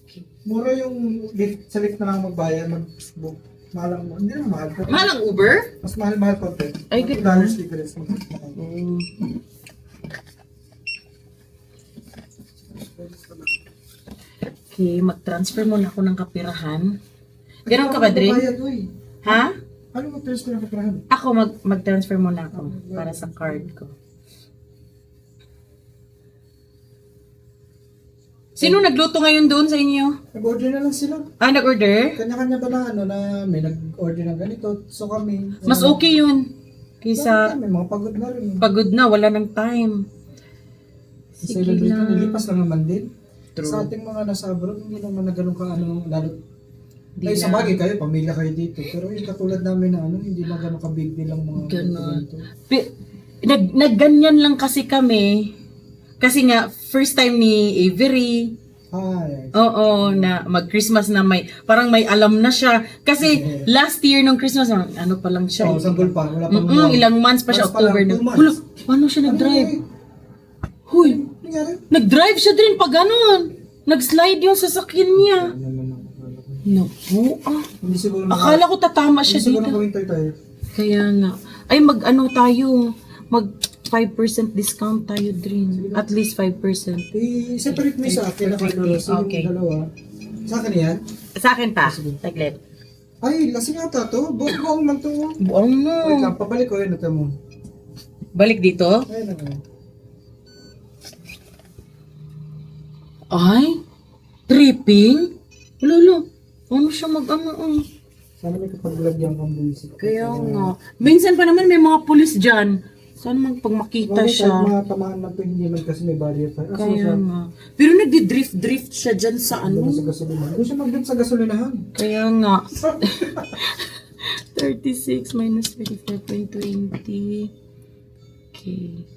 Okay. Mura yung lift, sa lift na lang magbayad, mag-book. Mahal ang, hindi naman mahal. Pero Mahal ang Uber? mas mahal konti. Ay, good. $2 difference. Okay, mag-transfer muna ako ng kapirahan. Ganun ka ba, Dre? Bayad, uy. Ha? Ano mag-transfer ang kapirahan? Ako, mag-transfer muna ako para sa card ko. Sino nagluto ngayon doon sa inyo? Nag-order na lang sila. Ah, nag-order? Kanya-kanya ba na ano na may nag-order ng ganito. So kami. Mas okay yun. Kaysa May mga pagod na rin. pagod na, wala ng time. Kasi dito, nilipas lang naman din. True. Sa ating mga nasa abroad, hindi naman na ganun ka ano, lalo. Di Ay, sa na. bagay kayo, pamilya kayo dito. Pero yung katulad namin na ano, hindi na ganun ka big deal ang mga Ganon. ganito. Nagganyan lang kasi kami. Kasi nga, first time ni Avery. Ay, Oo, na mag-Christmas na parang may alam na siya. Kasi last year nung Christmas, ano pa lang siya. oh, sanggol pa, wala pang Ilang months pa siya, Months pa lang, October na. 2 months. Wala, paano siya nag-drive? Huy, Nangyari? nag-drive siya din pag ganun. Nag-slide yung sasakyan niya. Naku, Hindi siguro Akala ko tatama siya hindi siguro dito. nakawintay tayo. Kaya nga. Ay, mag-ano tayo? Mag 5% discount tayo din. At least 5%. I-separate mo yung sa akin. Okay. Dalawa. Sa akin yan? Sa akin pa. Taglit. Ay, lasing ata to. Buong lang to. Buong Wait mo. lang, pabalik ko yun. Ito mo. Balik dito. Ayun na nga. Ay, tripping? Lolo, ano siya mag-ano? Sana may kapaglagyan kang buwisit. Kaya nga. Minsan pa naman may mga pulis dyan. Sana man pag makita Kahit siya. mga tamaan man to, hindi man kasi may barrier tayo. Kaya nga. Pero nagdi-drift-drift siya dyan sa Ano ano. sa gasolina? Doon siya mag sa gasolinahan. Kaya nga. 36 minus 34.20. Okay.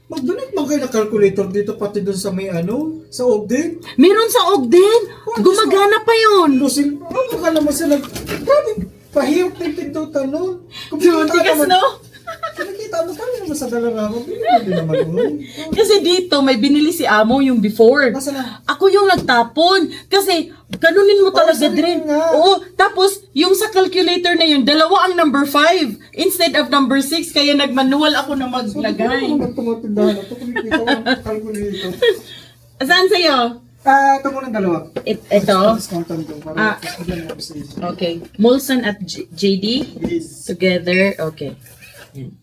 Mag-donate man kayo na calculator dito pati doon sa may ano, sa Ogden. Meron sa Ogden. Gumagana pa yun. Lusin, ano ka naman sila? Grabe, pahiyok din pintutan no? Tigas, no? Nakikita mo kami naman sa Dalarama. Hindi naman yun. Kasi dito, may binili si Amo yung before. Nasa na? Ako yung nagtapon. Kasi, ganunin mo talaga, sabi Dren. nga. Oo. Tapos, yung sa calculator na yun, dalawa ang number 5 instead of number 6. Kaya nagmanual ako na maglagay. Ano naman tumatindahan ito? Kumikita ko ang calculator. Saan sa'yo? Ito muna dalawa. Ito? Discountan ko. Para bigyan mo ako sa iyo. Okay. Molson at JD? Please. Together? Okay. Yan.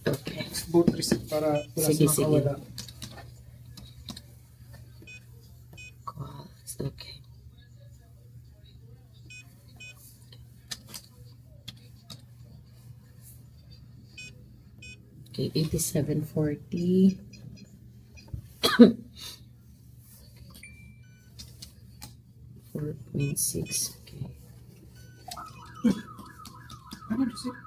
Okay. Both receipt para wala Sige, sa makawala. Okay. Okay, 87.40. $4.6. Okay. Ano receipt?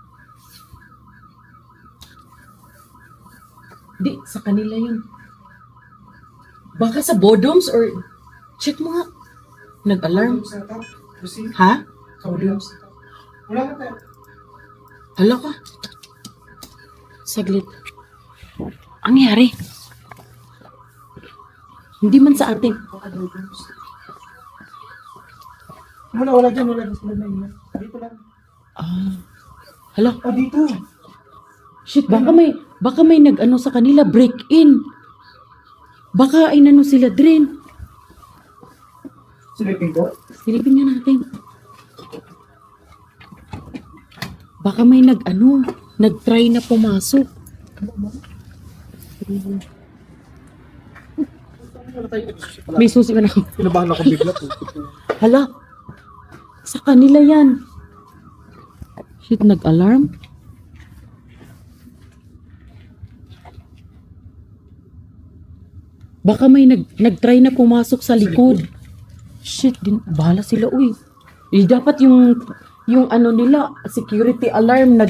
Di, sa kanila yun. Baka sa Bodoms or... Check mo nga. Nag-alarm. Sa top. Receipt. Ha? Sa Williams. Wala ka tayo. Hala ka. Saglit. Ang nangyari? Hindi man sa atin. Wala dyan. Wala dyan. Dito lang. Hala. Dito. Shit, baka may nag-ano sa kanila, break-in. Baka ay nano sila, Dren. Silipin ko. Silipin nga natin. Baka may nag-try na pumasok. May susi ka na ako. Pinabahan ako bigla po. Hala, sa kanila yan. Shit, nag-alarm? Baka may nag-try na pumasok sa likod. Shit, bahala sila, uy. Dapat yung ano nila, security alarm,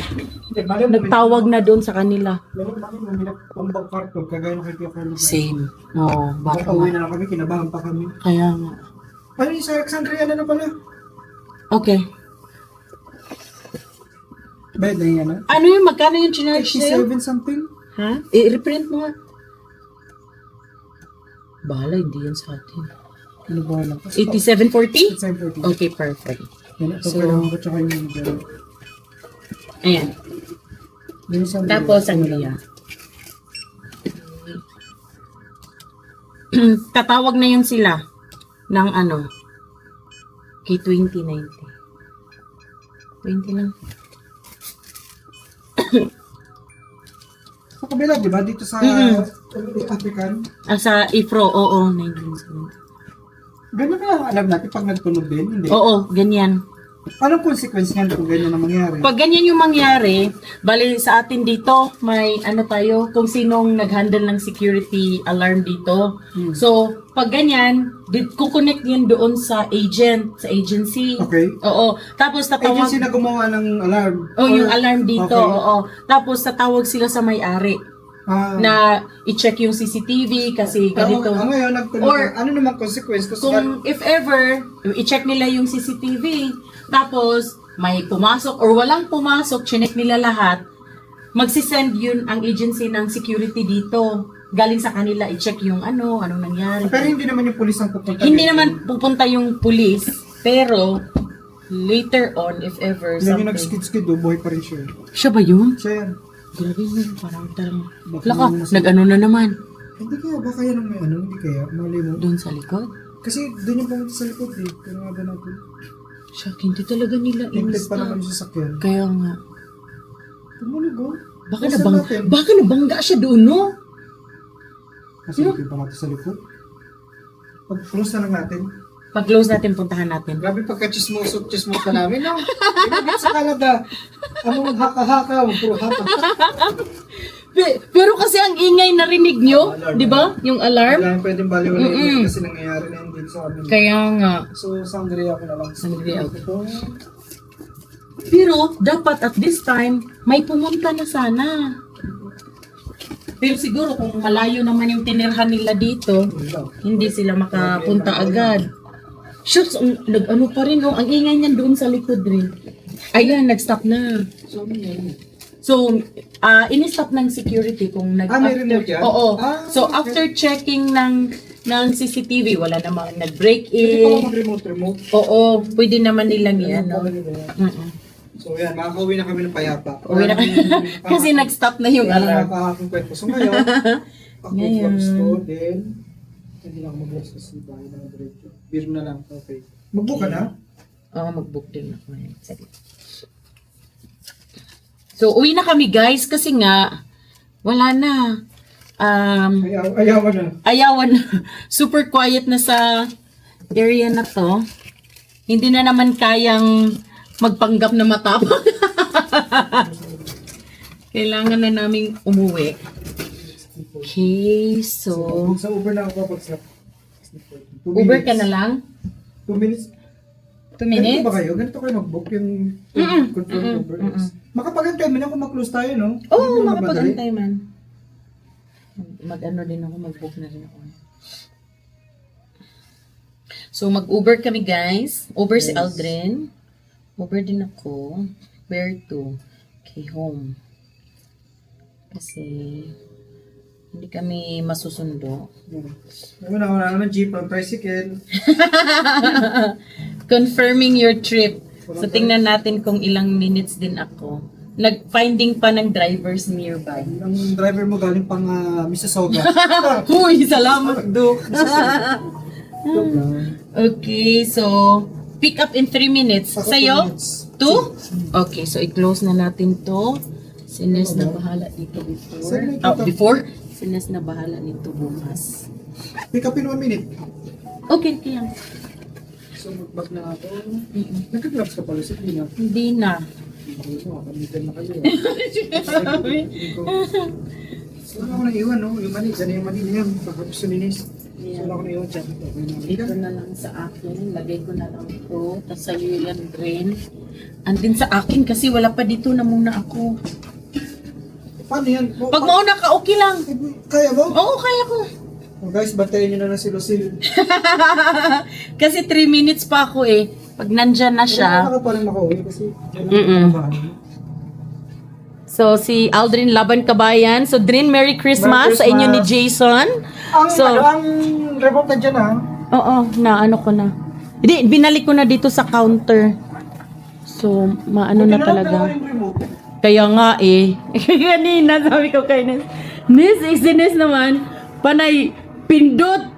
nagtawag na doon sa kanila. Meron kami nang pinapambang karton, kagaya ng kay Tia Carlo. Same. Oo, Baka baka uwi na lang kami, kinabahan pa kami. Kaya nga. Ano yung sa Alexandria na pala? Okay. Bayad na yan, ha? Ano yung, magkano yung charge sa'yo? 87 something? Ha? I-reprint mo nga. Bahala, hindi yan sa atin. Ano ba lang? 8740? 8740. Okay, perfect. Yan, ito So- kailangan ko tsaka yung dyan. Ayan. Yung isang Tapos, sangria. Tatawag na yun sila ng ano, kay 2090. 20 lang. Sa kabila, di ba? Dito sa African. Sa IFRO, oo, 1970. Ganun kaya ang alam natin pag nagtunog din, hindi? Oo, ganyan. Anong consequence niyan kung ganyan na mangyari? Pag ganyan yung mangyari, bali sa atin dito, may ano tayo, kung sinong nag-handle ng security alarm dito. So, pag ganyan, kukonect yun doon sa agent, sa agency. Okay. Oo. Tapos tatawag, Agency na gumawa ng alarm. yung Or- alarm dito, Okay. oo. Tapos tatawag sila sa may-ari Ah, na i-check yung CCTV kasi ganito. ngayon, nagtunog. Or- Ano namang consequence? Kasi Kung if ever, i-check nila yung CCTV, tapos may pumasok or walang pumasok, chinek nila lahat, magsisend yun ang agency ng security dito. Galing sa kanila, i-check yung anong nangyari. pero hindi naman yung pulis ang pupunta. Hindi dito. naman pupunta yung police, pero later on, if ever, Yan yung something. nag-skid-skid, buhay pa rin siya. Siya ba yun? Siya yan. Grabe yun, parang Baka laka, mas- nag-ano na naman. Hindi kaya, baka yan ang may ano, hindi kaya, mali mo. Doon sa likod. Kasi doon yung pumunta sa likod eh. Pero nga ba natin? Siya, hindi talaga nila Tinted pa insta. naman yung sasakyan. Kaya nga. Tumunog oh. Baka Nasaan nabang, natin? baka nabangga siya doon, no? Kasi hindi pa natin sa likod. Pag-close na lang natin. Pag-close natin, puntahan natin. Grabe pagka-chismoso ka namin, no? Ibig sa Canada, anong haka-haka, puro haka. Pero kasi ang ingay narinig nyo, di ba? Yung alarm. Wala yung pwedeng baliwala kasi nangyayari na hindi sa amin. Kaya nga. So, sangria ko na lang. Sangria. Ito. Pero, dapat at this time, may pumunta na sana. Pero siguro kung malayo naman yung tinirhan nila dito, hindi sila makapunta agad. Shucks, nag-ano pa rin, oh, ang ingay niyan doon sa likod rin. Ayan, nag-stop na. So, in-stop ng security kung nag- May remote yan? Oo. Ah, So, okay. after checking ng CCTV, wala namang nag-break Pwede pala in. mag-remote. Oo, pwede naman nilang yan. No? So, yan, makakauwi na kami ng payapa. Uwi na. Kasi nag-stop na yung alarm. Nakakahapong kwento. So, ngayon, ako Ngayon. vlogs ko, then, hindi na ako mag-vlogs kasi bahay na diretso. Beer na lang, okay. Mag-book ka na? Oo, mag-book din ako. Sige. So, uwi na kami guys kasi nga, wala na. Ayawan na. Ayawan na. Super quiet na sa area na to. Hindi na naman kayang magpanggap na matapang. Kailangan na naming umuwi. Okay, so... Sa Uber na ako kapag sa... Uber ka na lang? 2 minutes. 2 minutes? Ganito ba kayo? Ganito kayo mag-book yung control Uber Eats? Makapagantay mo na kung mag-close tayo, no? Oo, Hindi mo mamadali. makapag-antay man. Mag-ano din ako, mag-book na rin ako. So, mag-Uber kami, guys. Uber si Aldrin. Uber din ako. Where to? Okay, home. Kasi, hindi kami masusundo. Wala naman jeep ang tricycle. Confirming your trip. So, tingnan natin kung ilang minutes din ako. Nag-finding pa ng drivers nearby. Ang driver mo galing pang Mississauga. Uy, salamat, Dok. Okay, so, pick up in 3 minutes. Sa'yo? 2? Okay, so i-close na natin to. Sines na bahala dito before. Sines na bahala nito bukas. Pick up in 1 minute. Okay, okay lang. So, mag-back na ako. Nagka-gloves ka pala sa Pina. Hindi na. Kamitan na kayo. So, wala ko na iwan, no? Yung mani, dyan na yung mani niya. Baka gusto ninis. So, wala ko na iwan dyan. Dito na lang sa akin. Lagay ko na lang to. Tapos sa'yo yan rin. Andin sa akin kasi wala pa dito na muna ako. Paano yan? Pag mauna ka, okay lang. Kaya mo? Oo, kaya ko. Oh, guys, bantayan nyo na si Lucille. Kasi 3 minutes pa ako eh. Pag nandyan na siya. Wala ka pa rin makauwi kasi dyan Mm-mm. ang bahay. So, si Aldrin Laban Kabayan. So, Drin, Merry Christmas Merry sa inyo ni Christmas. Jason. Ang, So, ang remote na dyan, ha? Oo, na ano ko na. Hindi, binalik ko na dito sa counter. So, maano na talaga. Kaya nga eh. Kanina sabi ko kay Nes, Nes, Nes naman, panay, pindot.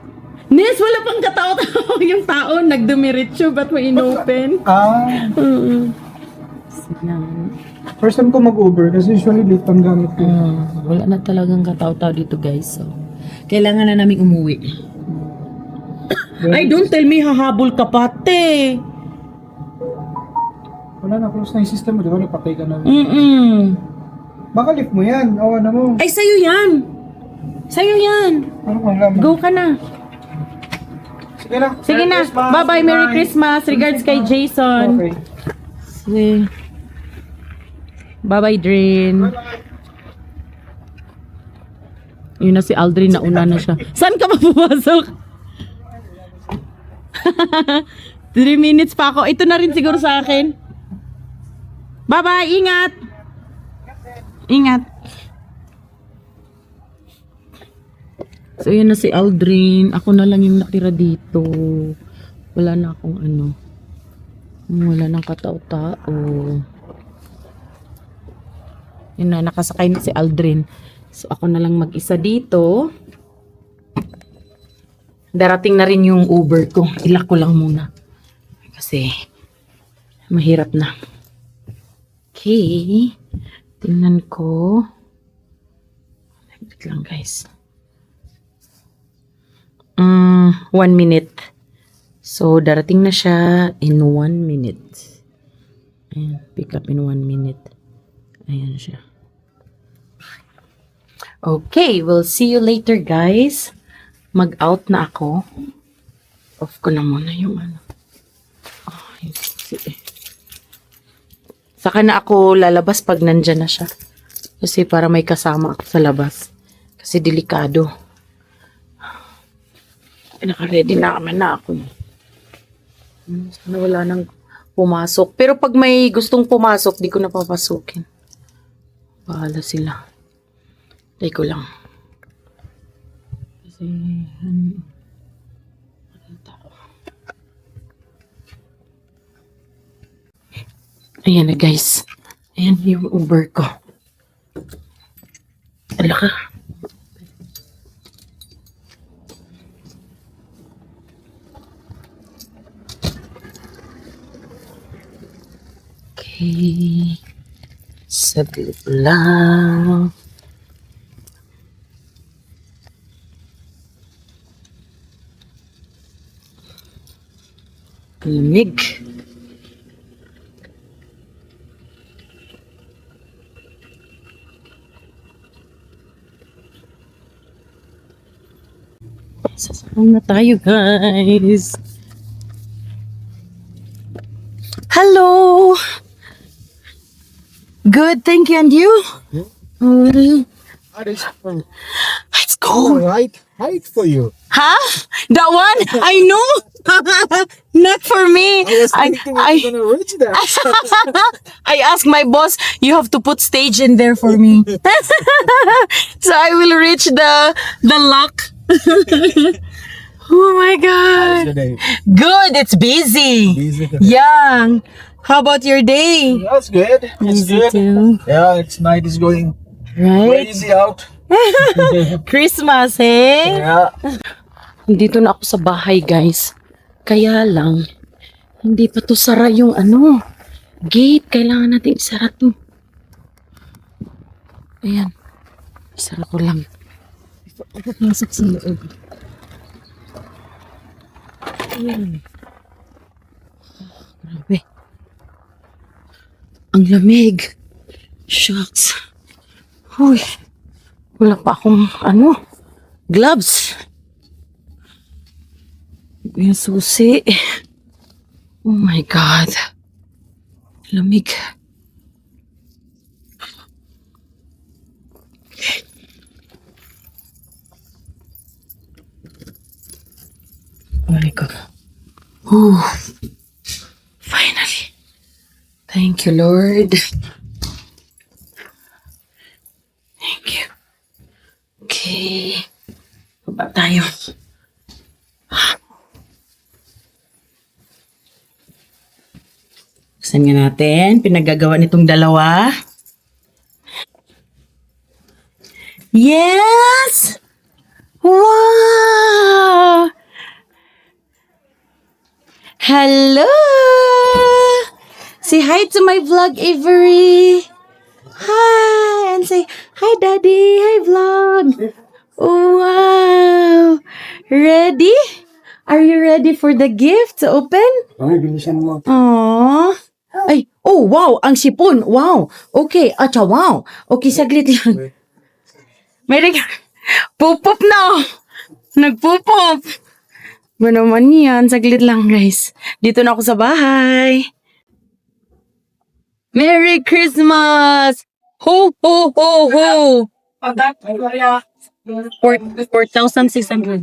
Nes, wala pang katao-tao yung tao. Nagdumiritso, ba't mo inopen? Yan. First time ko mag-Uber kasi usually late ang gamit ko. Wala na talagang katao-tao dito guys. So, kailangan na namin umuwi. Ay, don't tell me hahabol ka pati. Wala na, close na yung system mo, di ba? Napatay ka na. Baka lift mo yan, awa na mo. Ay, sa'yo yan. Sa'yo yan. Ano kung alam? Go ka na. Sige na. Sige na. Bye-bye. Merry Christmas. Regards kay Jason. Okay. Sige. Bye-bye, Drin. Yun na si Aldrin, nauna na siya. Saan ka mapapasok? 3 minutes pa ako. Ito na rin siguro sa akin. Bye-bye. Ingat. Ingat. So, yun na si Aldrin. Ako na lang yung natira dito. Wala na akong ano. Wala nang katao-tao. Yun na, nakasakay na si Aldrin. So, ako na lang mag-isa dito. Darating na rin yung Uber ko. Ilak ko lang muna. Kasi, mahirap na. Okay. Tingnan ko. Wait lang, guys. 1 minute. So, darating na siya in 1 minute. Ayan, pick up in 1 minute. Ayan siya. Okay, we'll see you later, guys. Mag-out na ako. Off ko na muna yung ano. Saka na ako lalabas pag nandyan na siya. Kasi para may kasama ako sa labas. Kasi delikado. Naka-ready na naman na ako. Sana wala nang pumasok. Pero pag may gustong pumasok, di ko na papasukin. Bahala sila. Tay ko lang. Kasi, ayan na guys. Ayan yung Uber ko. Ala ka. Okay. Saglit lang. Lamig. Sasakay na tayo, guys. Hello. Good, thank you. And you? Let's go. Right height for you. Huh? That one? I know. Not for me. I'm gonna reach that. I asked my boss, you have to put stage in there for me. So I will reach the lock. Oh my God. Today. Good, it's busy. Easy. Yeah. How about your day? That's good. It's Easy good. too. Yeah, it's night is going Right? crazy out. Christmas, eh? Yeah. Dito na ako sa bahay, guys. Kaya lang, hindi pa to sara yung ano, gate. Kailangan natin isara to. Ayan. Isara ko lang. Papasok sa loob. Ayan. Grabe. Ang lamig. Shucks. Uy. Wala pa akong, gloves. Yung susi. Oh my God. Lamig. Oh my God. Ooh. Finally. Thank you, Lord. Thank you. Okay. Baba tayo. Buksan nga natin. Pinagagawa nitong dalawa. Yes! Wow! Hello! Say hi to my vlog, Avery. Hi! And say, hi, Daddy. Hi, vlog. Wow! Ready? Are you ready for the gift to open? Ay, bilisan mo. Aww. Ay, oh, wow, ang sipon. Wow. Okay, acha, wow. Okay, saglit lang. May pupop na. Nagpupop. Ba naman yan? Saglit lang, guys. Dito na ako sa bahay. Merry Christmas! Ho, ho, ho, ho! 4,600.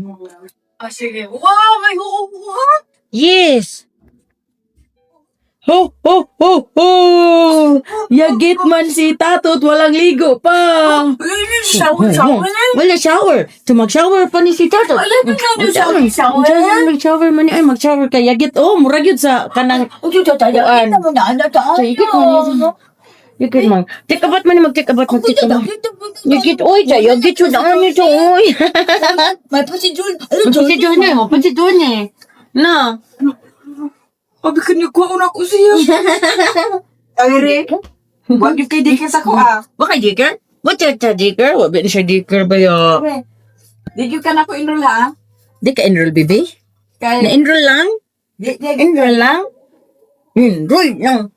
Sige. Wow, may huhuha! Yes! Ho, ho, ho, ho! Yagit man si Tatot, walang ligo pa! Shower na. Wala shower! To mag-shower pa ni si Tatot. Shower. Mag-shower man ni. Ay, mag-shower ka. Yagit, oh, murag yun sa kanang... Ito tayo. Ito mo na. Ano tayo? Sa yagit man yun. Yagit man. Take about man, mag-take about. Yagit, oy, sa yagit yun. Ano nito, oy? May procedure. Pansi doon eh, pansi doon eh. Na. Abi ka niyo ko una ko siya. Ay, wag yung kay dikin sa ko ah. Baka diker? What's that diker? Wag ba siya diker ba yo? Did you ka na ko enroll ha? Di ka enroll, baby? Kay Na-enroll lang? Enroll lang? Enroll lang.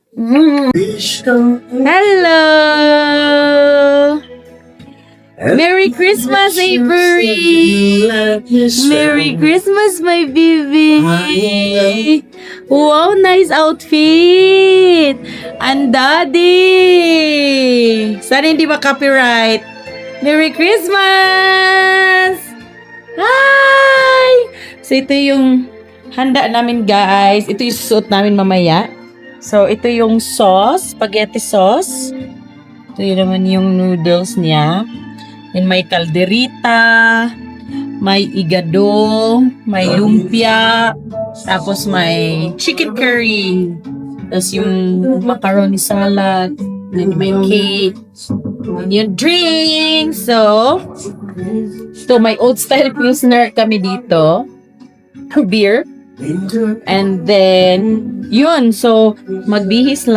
Hello! Merry Christmas, Avery! Merry Christmas, my baby! Wow, nice outfit! And daddy! Sana hindi ba copyright? Merry Christmas! Hi! So, ito yung handa namin, guys. Ito yung susuot namin mamaya. So, ito yung sauce, spaghetti sauce. Ito yun naman yung noodles niya. And may kalderita, may igado, may lumpia, tapos may chicken curry, tapos yung macaroni salad, then may cake, and yung drink. So may old style pilsner kami dito, beer, and then yun. So magbihis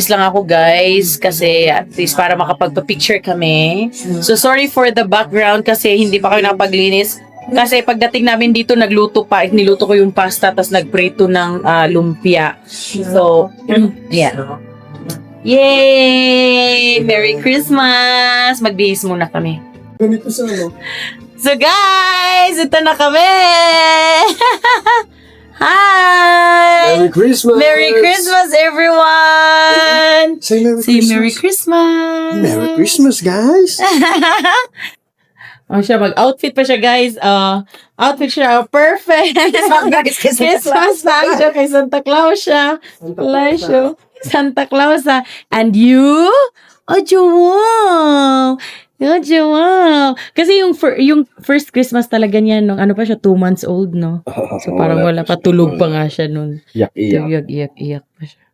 lang ako, guys, kasi at least para makapagpa-picture kami. So, sorry for the background kasi hindi pa kayo nakapaglinis. Kasi pagdating namin dito, niluto ko yung pasta, tapos nagprito ng lumpia. So, yeah. Yay! Merry Christmas! Magbihis muna kami. Ganito sa ano? So, guys, ito na kami! Hi! Merry Christmas! Merry Christmas, everyone! Say Merry Say Christmas! Merry Christmas! Merry Christmas, guys! Oh, siya, mag-outfit pa siya, guys. Outfit siya, perfect! Christmas lang siya kay Santa Claus siya. Wala siya. Santa Claus, And you? Oh, wow! Oh, wow! Kasi yung first Christmas talaga niya, nung ano pa siya, 2 months old, no? So, parang wala pa, tulog pa nga siya nun. Iyak. Iyak pa siya.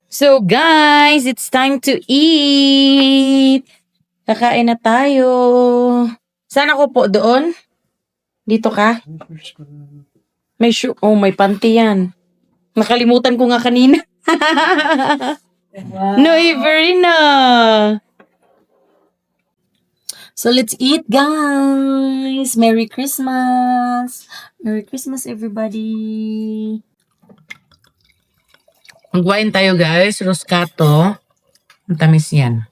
So guys, it's time to eat. Kakain na tayo. Saan ako po? Doon? Dito ka? May panty yan. Nakalimutan ko nga kanina. No, Ivory na. So let's eat, guys. Merry Christmas. Merry Christmas, everybody. Magwain tayo, guys. Roscato. Ang tamis yan.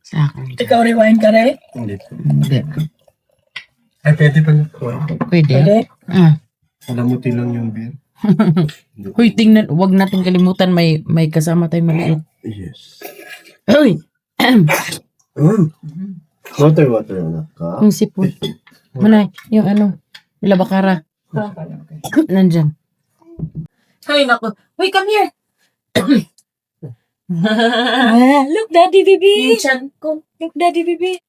Sa akin. Ikaw rewind ka rin? Hindi. Hindi. Ay, pwede pa na. Pwede? Ah. Alamutin lang yung beer. Hoy, tingnan. Huwag natin kalimutan. May kasama tayong maliit. Yes. Hoy! Water anak ka. Yung sipon. Manay, yung ano. Yung labakara. Nandyan. Hoy, naku. Hoy, come here. Look, Daddy Bibi. Yung chan ko. Look, Daddy Bibi.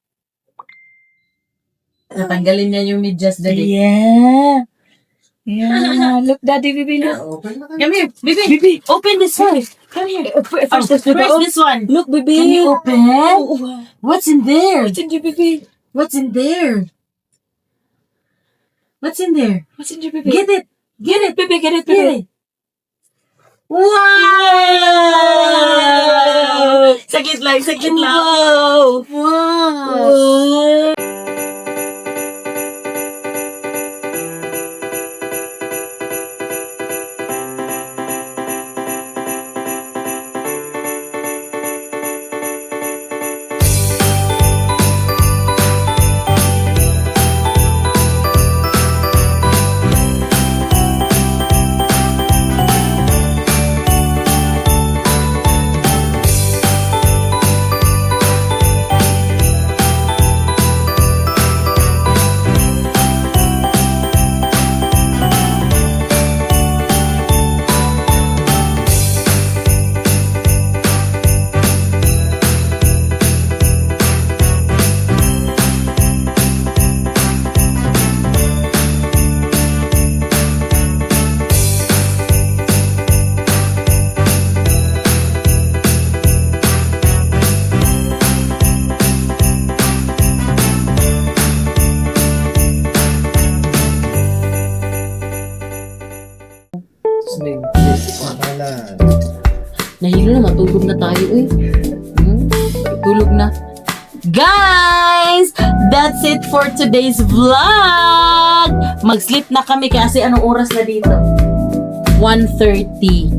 Natanggalin niya yung medyas, daddy. Yeah. Yeah. Look, Daddy Bibi. Look. Come here, baby. Bibi. Open this one. Come here. First, Where's this one? Look, Bibi. Can you open? Oh, wow. What's in there? What's in your Bibi? What's in there? What's in there? What's in your Bibi? Get it. Get it. Bibi, get it, Get Bibi. it. Wow! Sakit lang, sakit lang. Wow. Wow! Nahilo na, matulog na tayo eh. Tulog na. Guys, that's it for today's vlog. Mag-sleep na kami kasi anong oras na dito? 1:30.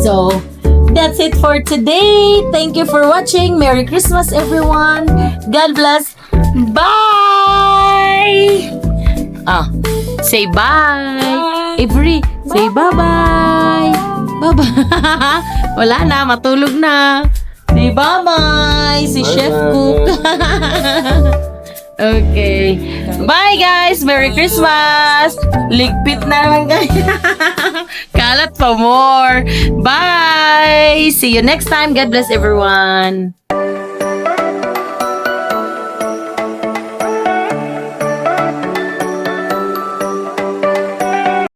So, that's it for today. Thank you for watching. Merry Christmas, everyone. God bless. Bye! Say bye. Avery, say bye-bye. Bye-bye. Wala na, matulog na. Say bye-bye. Si Chef Cook. Okay. Bye, guys. Merry Christmas. Ligpit na naman, guys. Kalat pa more. Bye. See you next time. God bless everyone.